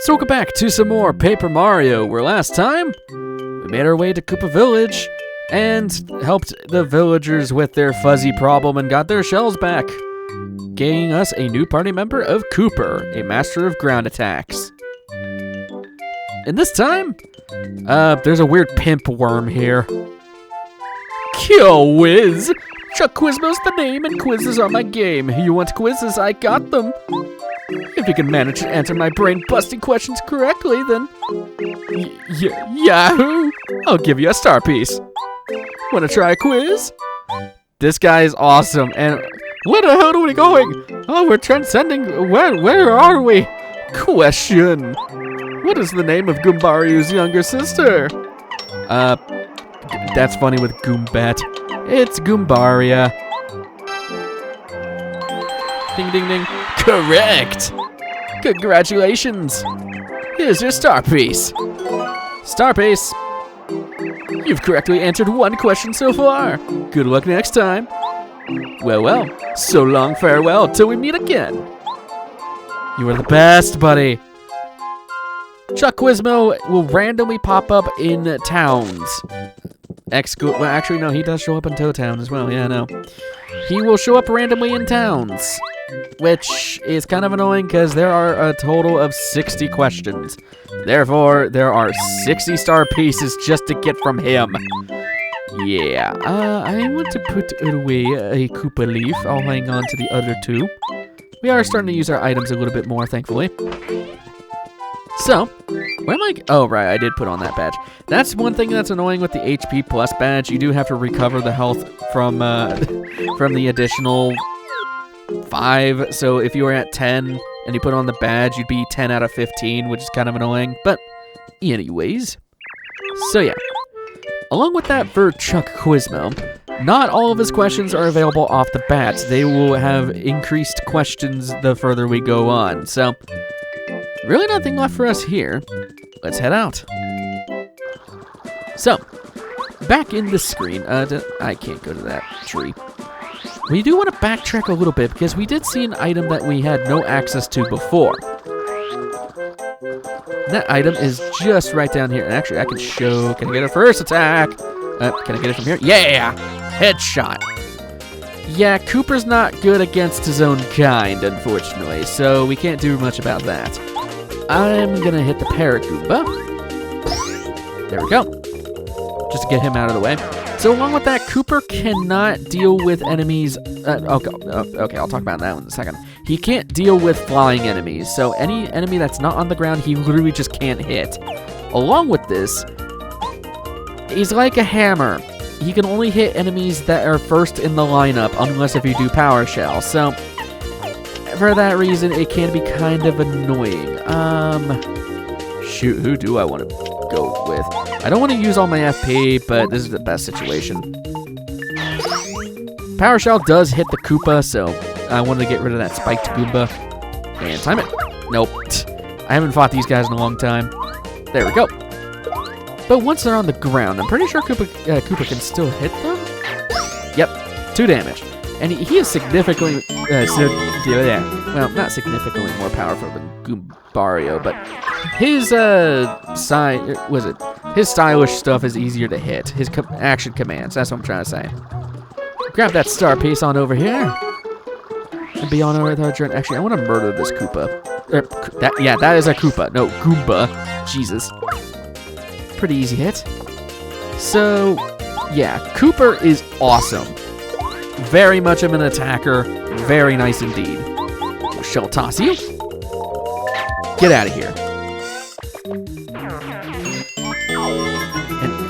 So welcome back to some more Paper Mario, where last time we made our way to Koopa Village and helped the villagers with their fuzzy problem and got their shells back, gaining us a new party member of Cooper, a master of ground attacks. And this time, there's a weird pimp worm here. Kill Whiz! Chuck Quizmo's the name and quizzes are my game. You want quizzes? I got them. If you can manage to answer my brain-busting questions correctly, then Yahoo! I'll give you a star piece. Wanna try a quiz? This guy is awesome, and where the hell are we going? Oh, we're transcending. Where are we? Question. What is the name of Goombario's younger sister? That's funny with Goombat. It's Goombaria. Ding, ding, ding. Correct! Congratulations! Here's your star piece. Star piece. You've correctly answered one question so far. Good luck next time. Well, so long farewell till we meet again. You are the best, buddy. Chuck Quizmo will randomly pop up in towns. Well, actually, no, he does show up in Toad Town as well. Yeah, no. He will show up randomly in towns, which is kind of annoying because there are a total of 60 questions. Therefore, there are 60 star pieces just to get from him. Yeah, I want to put away a Koopa leaf. I'll hang on to the other two. We are starting to use our items a little bit more, thankfully. So, where am I? Oh, right, I did put on that badge. That's one thing that's annoying with the HP Plus badge. You do have to recover the health from the additional 5. So if you were at 10 and you put on the badge, you'd be 10 out of 15, which is kind of annoying. But anyways, so yeah. Along with that, for Chuck Quizmo, not all of his questions are available off the bat. They will have increased questions the further we go on. So, really nothing left for us here. Let's head out. So, back in the screen. I can't go to that tree. We do want to backtrack a little bit because we did see an item that we had no access to before. That item is just right down here. And actually, I can show. Can I get a first attack? Can I get it from here? Yeah! Headshot. Yeah, Cooper's not good against his own kind, unfortunately. So we can't do much about that. I'm going to hit the Paragoomba. There we go. Just to get him out of the way. So along with that, Cooper cannot deal with enemies. Okay, I'll talk about that one in a second. He can't deal with flying enemies. So any enemy that's not on the ground, he literally just can't hit. Along with this, he's like a hammer. He can only hit enemies that are first in the lineup, unless if you do Power Shell. So for that reason, it can be kind of annoying. Shoot, who do I want to go with? I don't want to use all my FP, but this is the best situation. Power Shell does hit the Koopa, so I wanted to get rid of that spiked Goomba. And time it. Nope. I haven't fought these guys in a long time. There we go. But once they're on the ground, I'm pretty sure Koopa can still hit them. Yep, 2 damage. And he is significantly, well, not significantly more powerful than Goombario, but his his stylish stuff is easier to hit. His action commands, that's what I'm trying to say. Grab that star piece on over here. And be on with our journey. Actually, I want to murder this Koopa. That is a Koopa. No, Goomba. Jesus. Pretty easy hit. So, yeah, Cooper is awesome. Very much of an attacker. Very nice indeed. We'll shell toss you. Get out of here.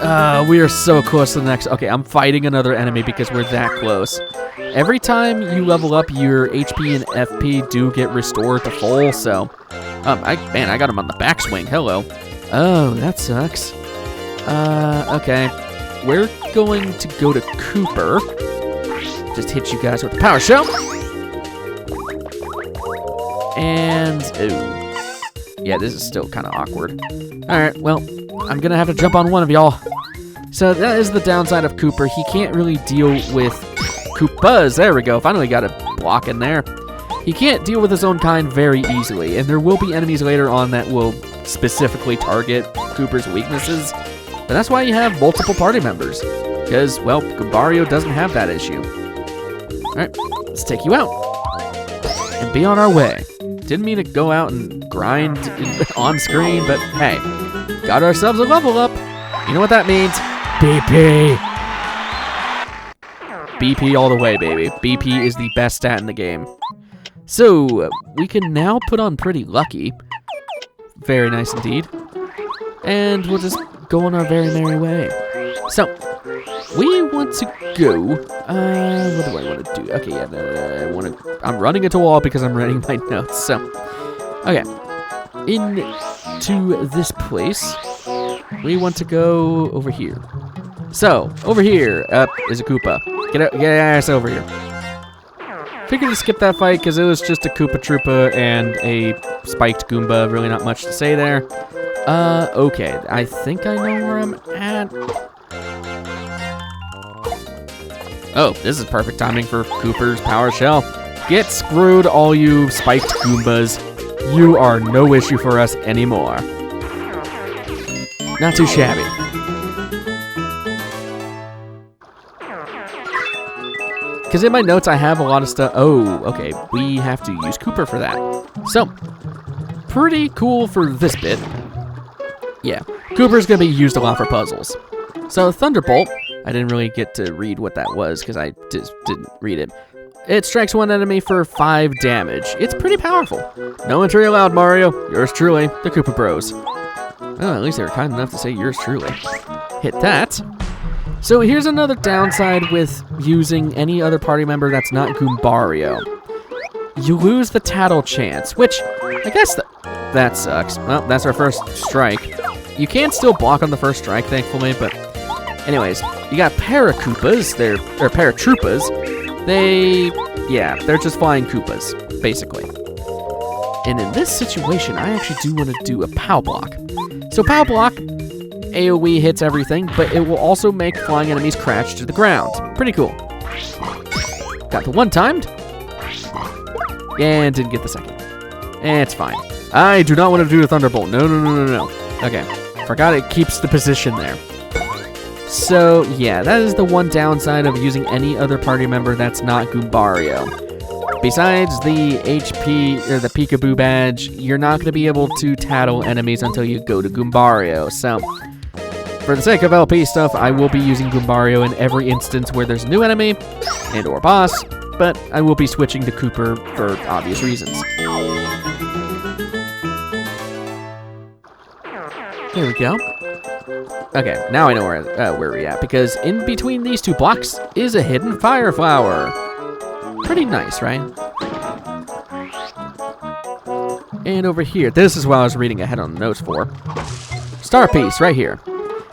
And we are so close to the next. Okay, I'm fighting another enemy because we're that close. Every time you level up, your HP and FP do get restored to full. So, I got him on the backswing. Hello. Oh, that sucks. Okay. We're going to go to Cooper. Just hit you guys with the Power Shell. And, ooh. Yeah, this is still kind of awkward. Alright, well, I'm going to have to jump on one of y'all. So that is the downside of Cooper. He can't really deal with Koopas. There we go. Finally got a block in there. He can't deal with his own kind very easily, and there will be enemies later on that will specifically target Kooper's weaknesses. But that's why you have multiple party members, because, well, Goombario doesn't have that issue. Alright, let's take you out, and be on our way. Didn't mean to go out and grind on screen, but hey, got ourselves a level up. You know what that means? BP! BP all the way, baby. BP is the best stat in the game. So, we can now put on Pretty Lucky. Very nice indeed. And we'll just go on our very merry way. So, we want to go, what do I want to do? Okay, yeah, I'm running into a wall because I'm writing my notes, so. Okay, into this place, we want to go over here. So, over here, is a Koopa. Get your ass over here. Figured to skip that fight because it was just a Koopa Troopa and a spiked Goomba. Really not much to say there. Okay. I think I know where I'm at. Oh, this is perfect timing for Kooper's Power Shell. Get screwed, all you spiked Goombas. You are no issue for us anymore. Not too shabby. Because in my notes, I have a lot of stuff. Oh, okay. We have to use Kooper for that. So, pretty cool for this bit. Yeah, Kooper's going to be used a lot for puzzles. So, Thunderbolt, I didn't really get to read what that was because I just didn't read it. It strikes one enemy for 5 damage. It's pretty powerful. No entry allowed, Mario. Yours truly, the Koopa Bros. Well, at least they were kind enough to say yours truly. Hit that. So here's another downside with using any other party member that's not Goombario. You lose the Tattle chance, which I guess that sucks. Well, that's our first strike. You can still block on the first strike, thankfully, but anyways, you got Paracoopas, they're Paratroopas. They're just flying Koopas, basically. And in this situation, I actually do want to do a POW block. So POW block, AoE hits everything, but it will also make flying enemies crash to the ground. Pretty cool. Got the one timed. And didn't get the second. It's fine. I do not want to do a Thunderbolt. No. Okay. Forgot it keeps the position there. So, yeah, that is the one downside of using any other party member that's not Goombario. Besides the HP, or the Peekaboo badge, you're not going to be able to tattle enemies until you go to Goombario. So, for the sake of LP stuff, I will be using Goombario in every instance where there's a new enemy and or boss, but I will be switching to Kooper for obvious reasons. There we go. Okay, now I know where we're at, because in between these two blocks is a hidden fire flower. Pretty nice, right? And over here, this is what I was reading ahead on the notes for. Star piece, right here.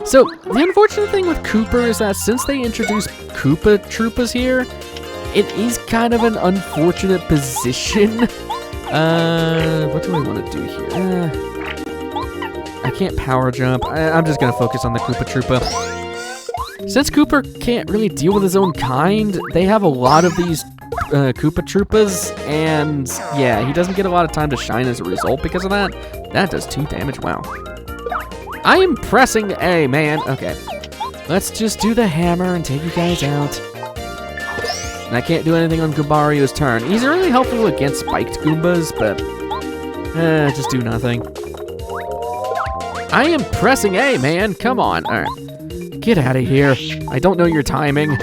So, the unfortunate thing with Kooper is that since they introduced Koopa Troopas here, it is kind of an unfortunate position. What do I want to do here? I can't power jump. I'm just going to focus on the Koopa Troopa. Since Kooper can't really deal with his own kind, they have a lot of these Koopa Troopas, and yeah, he doesn't get a lot of time to shine as a result because of that. That does 2 damage, wow. I am pressing A, man. Okay, let's just do the hammer and take you guys out. And I can't do anything on Goombario's turn. He's really helpful against spiked Goombas, but just do nothing. I am pressing A, man. Come on. All right. Get out of here. I don't know your timing.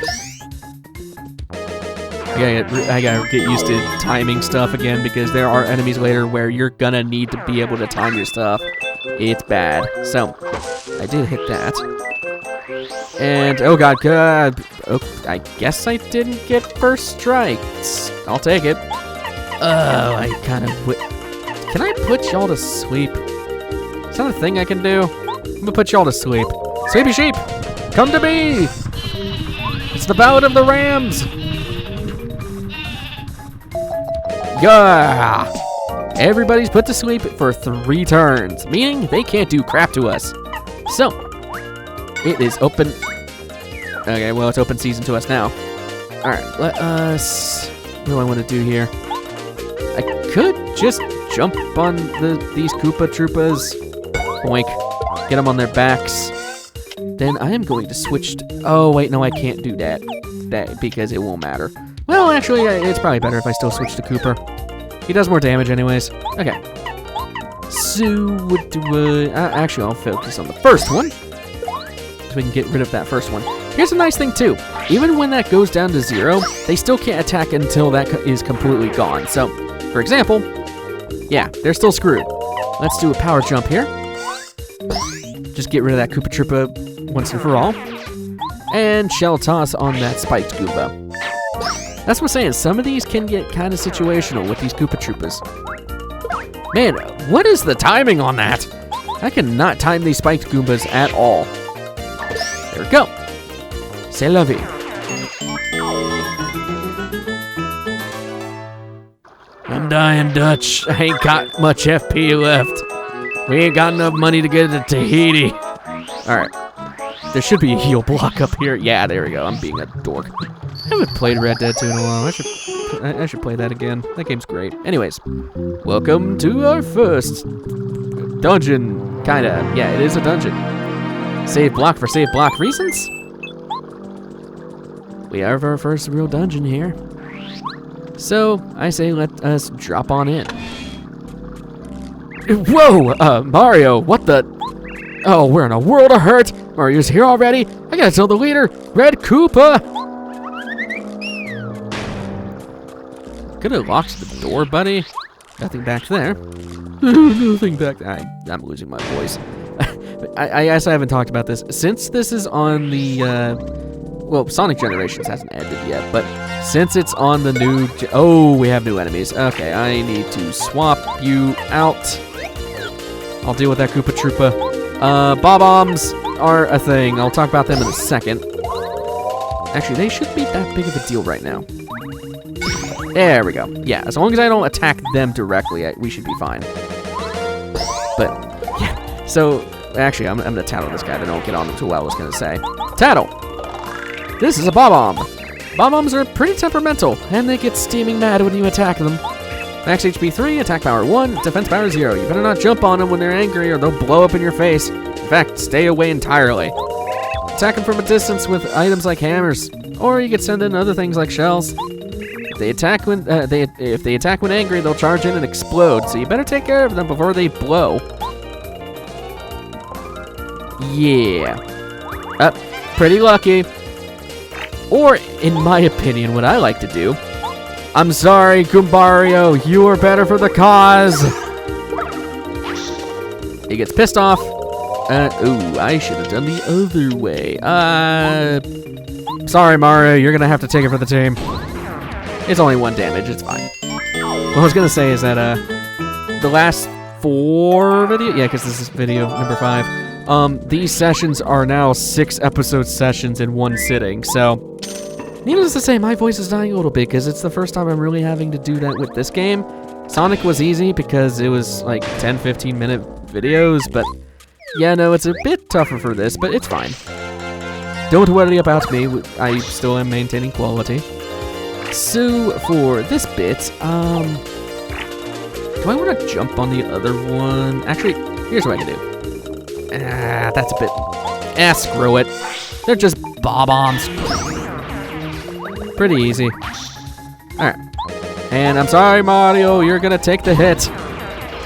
I gotta get used to timing stuff again because there are enemies later where you're gonna need to be able to time your stuff. It's bad. So, I did hit that. And, oh god, good. Oh, I guess I didn't get first strikes. I'll take it. Oh, I kind of... Can I put y'all to sleep? Is that a thing I can do? I'm gonna put y'all to sleep. Sleepy sheep, come to me! It's the Ballad of the Rams! Yeah! Everybody's put to sleep for 3 turns, meaning they can't do crap to us. So, it is open. Okay, well, it's open season to us now. Alright, let us... What do I want to do here? could just jump on these Koopa Troopas. Boink. Get them on their backs. Then I am going to switch oh, wait, no, I can't do that. Because it won't matter. Well, actually, it's probably better if I still switch to Cooper. He does more damage anyways. Okay. So, what do actually, I'll focus on the first one. So we can get rid of that first one. Here's a nice thing, too. Even when that goes down to 0, they still can't attack until that is completely gone. So, for example, yeah, they're still screwed. Let's do a power jump here. Just get rid of that Koopa Troopa once and for all. And shell toss on that spiked Koopa. That's what I'm saying. Some of these can get kind of situational with these Koopa Troopas. Man, what is the timing on that? I cannot time these spiked Goombas at all. There we go. C'est la vie. I'm dying, Dutch. I ain't got much FP left. We ain't got enough money to get to Tahiti. Alright. There should be a heal block up here. Yeah, there we go. I'm being a dork. I haven't played Red Dead 2 in a while. I should play that again. That game's great. Anyways, welcome to our first dungeon. Kinda. Yeah, it is a dungeon. Save block for save block reasons. We have our first real dungeon here. So, I say let us drop on in. Whoa! Mario, what the? Oh, we're in a world of hurt. Mario's here already. I gotta tell the leader, Red Koopa. Could have locked the door, buddy. Nothing back there. Nothing back there. I'm losing my voice. I guess I haven't talked about this. Since this is on the, well, Sonic Generations hasn't ended yet, but since it's on the new, oh, we have new enemies. Okay, I need to swap you out. I'll deal with that Koopa Troopa. Bob-ombs are a thing. I'll talk about them in a second. Actually, they shouldn't be that big of a deal right now. There we go. Yeah, as long as I don't attack them directly, we should be fine. But, yeah. So, actually, I'm gonna tattle this guy. I don't get on to what I was gonna say. Tattle! This is a Bob-omb. Bob-ombs are pretty temperamental, and they get steaming mad when you attack them. Max HP 3, attack power 1, defense power 0. You better not jump on them when they're angry or they'll blow up in your face. In fact, stay away entirely. Attack them from a distance with items like hammers, or you could send in other things like shells. If they attack when angry, they'll charge in and explode, so you better take care of them before they blow. Yeah. Pretty lucky. Or, in my opinion, what I like to do, I'm sorry, Goombario, you are better for the cause. He gets pissed off. Ooh, I should have done the other way. Sorry, Mario, you're gonna have to take it for the team. It's only 1 damage, it's fine. What I was gonna say is that, the last 4 videos, yeah, because this is video number 5, these sessions are now 6 episode sessions in 1 sitting, so needless to say, my voice is dying a little bit because it's the first time I'm really having to do that with this game. Sonic was easy because it was like 10-15 minute videos, but yeah, no, it's a bit tougher for this, but it's fine. Don't worry about me, I still am maintaining quality. So, for this bit, do I want to jump on the other one? Actually, here's what I can do. That's a bit, screw it. They're just bob-ombs. Pretty easy. Alright. And I'm sorry, Mario, you're gonna take the hit.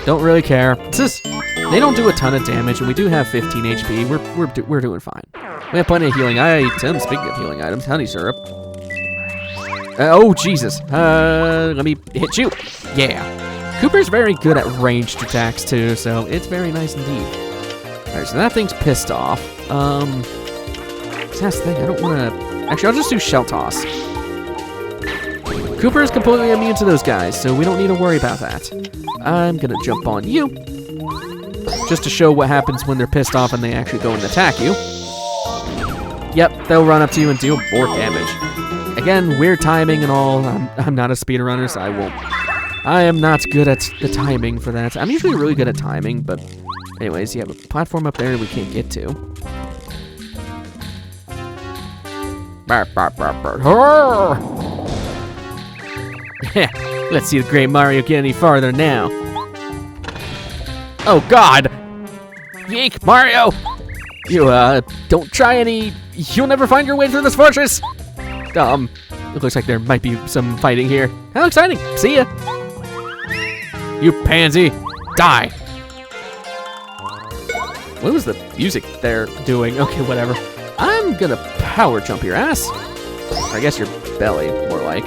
Don't really care. It's just, they don't do a ton of damage, and we do have 15 HP. We're doing fine. We have plenty of healing items. Speaking of healing items, honey syrup. Oh, Jesus. Let me hit you. Yeah. Cooper's very good at ranged attacks, too, so it's very nice indeed. Alright, so that thing's pissed off. That's the thing, I don't want to... Actually, I'll just do Shell Toss. Cooper is completely immune to those guys, so we don't need to worry about that. I'm gonna jump on you, just to show what happens when they're pissed off and they actually go and attack you. Yep, they'll run up to you and deal more damage. Again, weird timing and all. I'm not a speedrunner, so I am not good at the timing for that. I'm usually really good at timing, but anyways, you have a platform up there we can't get to. Let's see the great Mario get any farther now. Oh God! Yeek, Mario! You, don't try any... You'll never find your way through this fortress! It looks like there might be some fighting here. How exciting! See ya! You pansy! Die! What was the music they're doing? Okay, whatever. I'm gonna power jump your ass. Or I guess your belly, more like.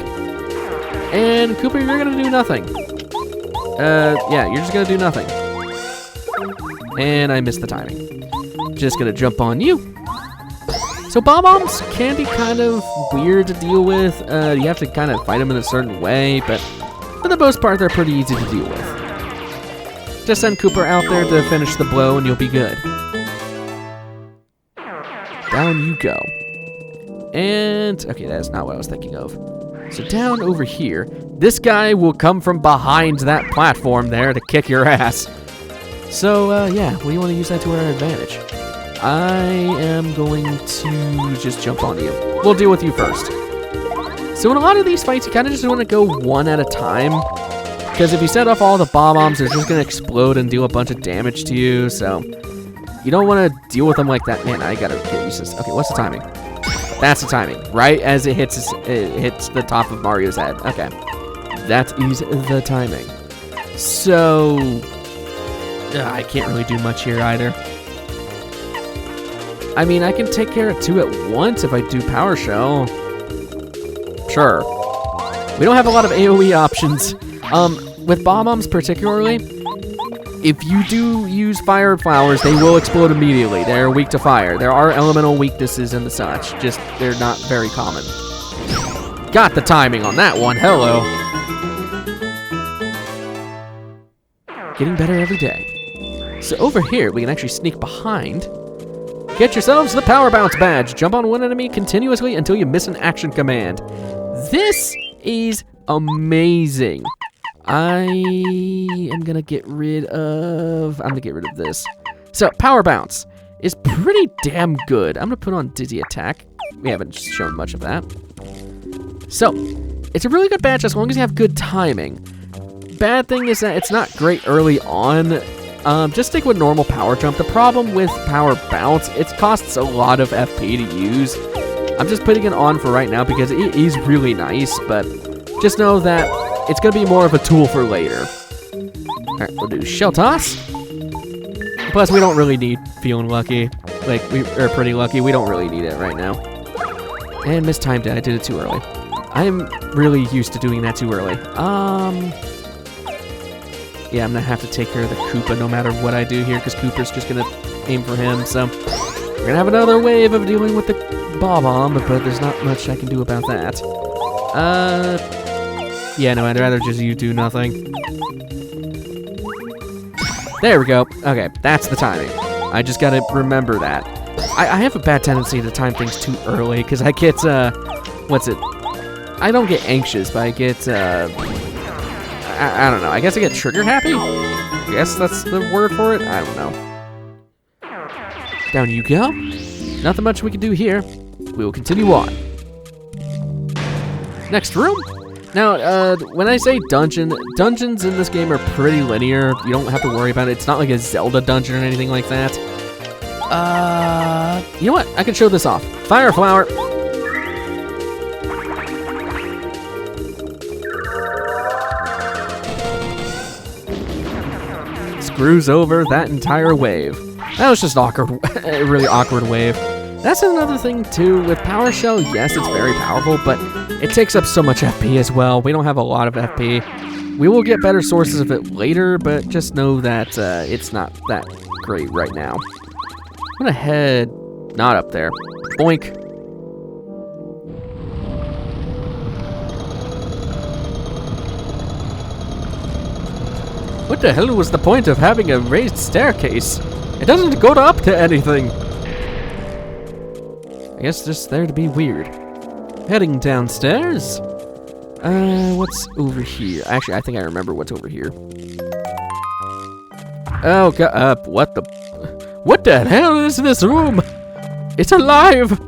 And Koopa, you're gonna do nothing. Yeah, you're just gonna do nothing. And I missed the timing. Just gonna jump on you. So bomb-bombs can be kind of weird to deal with. You have to kind of fight them in a certain way, but for the most part, they're pretty easy to deal with. Just send Koopa out there to finish the blow and you'll be good. Down you go. And, okay, that is not what I was thinking of. So down over here, this guy will come from behind that platform there to kick your ass. So, yeah, we want to use that to our advantage. I am going to just jump on you. We'll deal with you first. So in a lot of these fights, you kind of just want to go one at a time. Because if you set off all the bomb-bombs, they're just going to explode and deal a bunch of damage to you. So you don't want to deal with them like that. Man, I got to get used to this. Okay, what's the timing? That's the timing. Right as it hits the top of Mario's head. Okay. That is the timing. So I can't really do much here either. I mean, I can take care of two at once if I do Power Shell. Sure. We don't have a lot of AoE options. With bomb-bombs particularly, if you do use fire flowers, they will explode immediately. They're weak to fire. There are elemental weaknesses and the such, just they're not very common. Got the timing on that one, hello. Getting better every day. So over here, we can actually sneak behind. Get yourselves the Power Bounce badge. Jump on one enemy continuously until you miss an action command. This is amazing. I am gonna get rid of this. So Power Bounce is pretty damn good. I'm gonna put on Dizzy Attack. We haven't shown much of that. So it's a really good badge as long as you have good timing. Bad thing is that it's not great early on. Just stick with normal power jump. The problem with power bounce, it costs a lot of FP to use. I'm just putting it on for right now because it is really nice, but just know that it's going to be more of a tool for later. Alright, we'll do Shell Toss. Plus, we don't really need Feeling Lucky. Like, we are pretty lucky. We don't really need it right now. And mistimed it. I did it too early. I'm really used to doing that too early. Yeah, I'm going to have to take care of the Koopa no matter what I do here, because Koopa's just going to aim for him, so we're going to have another wave of dealing with the bomb, but there's not much I can do about that. Yeah, no, I'd rather just you do nothing. There we go. Okay, that's the timing. I just got to remember that. I have a bad tendency to time things too early, because I get, what's it? I don't get anxious, but I get, I don't know. I guess I get trigger happy? I guess that's the word for it? I don't know. Down you go. Nothing much we can do here. We will continue on. Next room. Now, when I say dungeons in this game are pretty linear. You don't have to worry about it. It's not like a Zelda dungeon or anything like that. You know what? I can show this off. Fire Flower. Screws over that entire wave. That was just awkward, a really awkward wave. That's another thing too, with Power Shell, yes, it's very powerful, but it takes up so much FP as well. We don't have a lot of FP. We will get better sources of it later, but just know that it's not that great right now. I'm gonna head, not up there. Boink. What the hell was the point of having a raised staircase? It doesn't go up to anything. I guess just there to be weird. Heading downstairs. What's over here? Actually, I think I remember what's over here. Oh god, what the hell is this room? It's alive!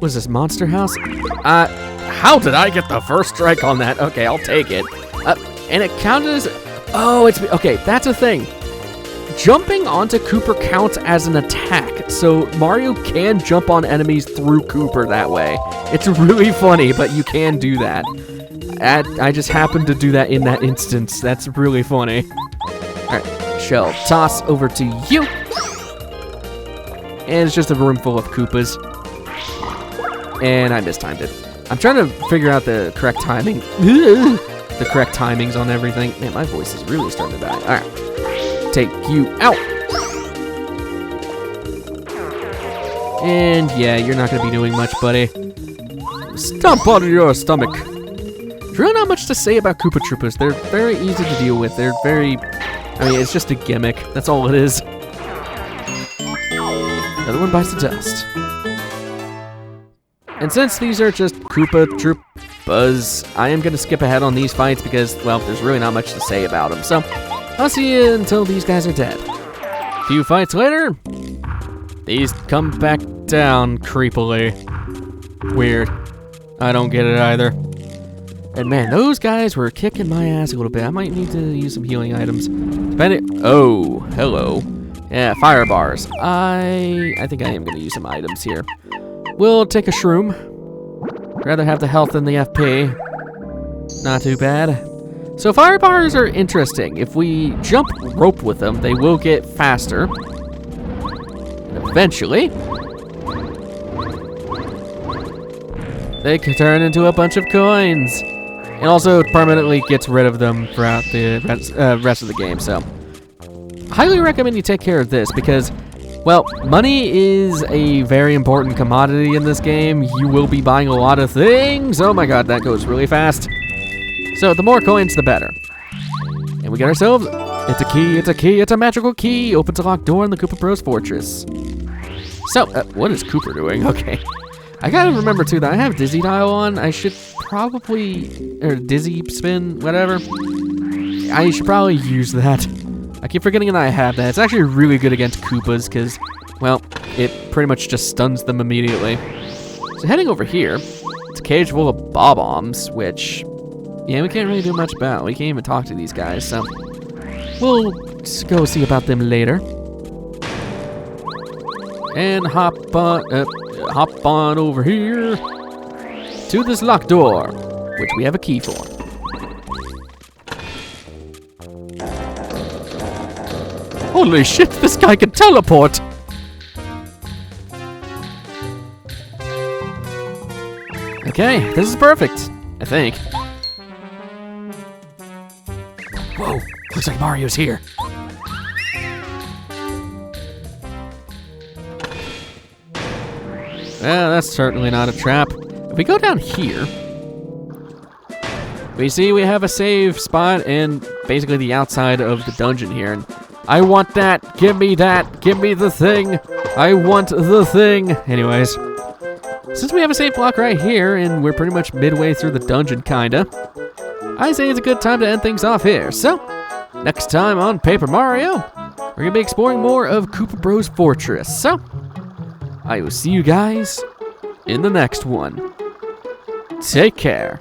Was this Monster House? How did I get the first strike on that? Okay, I'll take it. And it counted as... Oh, it's... Okay, that's a thing. Jumping onto Kooper counts as an attack, so Mario can jump on enemies through Kooper that way. It's really funny, but you can do that. I just happened to do that in that instance. That's really funny. Alright, shell toss over to you. And it's just a room full of Koopas. And I mistimed it. I'm trying to figure out the correct timing. The correct timings on everything. Man, my voice is really starting to die. Alright. Take you out. And yeah, you're not going to be doing much, buddy. Stomp on your stomach. There's really not much to say about Koopa Troopas. They're very easy to deal with. They're very... I mean, it's just a gimmick. That's all it is. Another one bites the dust. And since these are just Koopa Troopas, I am going to skip ahead on these fights because, well, there's really not much to say about them. So... I'll see you until these guys are dead. A few fights later, these come back down creepily. Weird. I don't get it either. And man, those guys were kicking my ass a little bit. I might need to use some healing items. Oh, hello. Yeah, fire bars. I think I am going to use some items here. We'll take a shroom. Rather have the health than the FP. Not too bad. So fire bars are interesting. If we jump rope with them, they will get faster. And eventually, they can turn into a bunch of coins. And also permanently gets rid of them throughout the rest of the game. So, highly recommend you take care of this because, well, money is a very important commodity in this game. You will be buying a lot of things. Oh my god, that goes really fast. So the more coins, the better. And we got ourselves, it's a key, it's a magical key. Opens a locked door in the Koopa Bros fortress. So, what is Kooper doing? Okay. I gotta remember too that I have Dizzy Dial on. I should probably, or Dizzy Spin, whatever. I should probably use that. I keep forgetting that I have that. It's actually really good against Koopas because, well, it pretty much just stuns them immediately. So heading over here, it's a cage full of bob-ombs, which... yeah, we can't really do much about. We can't even talk to these guys, so we'll go see about them later. And hop on over here to this locked door, which we have a key for. Holy shit, this guy can teleport! Okay, this is perfect, I think. Whoa, looks like Mario's here. Well, that's certainly not a trap. If we go down here, we see we have a save spot and basically the outside of the dungeon here. And I want that, give me the thing. I want the thing. Anyways, since we have a save block right here and we're pretty much midway through the dungeon, kinda, I say it's a good time to end things off here. So, next time on Paper Mario, we're going to be exploring more of Koopa Bros Fortress. So, I will see you guys in the next one. Take care.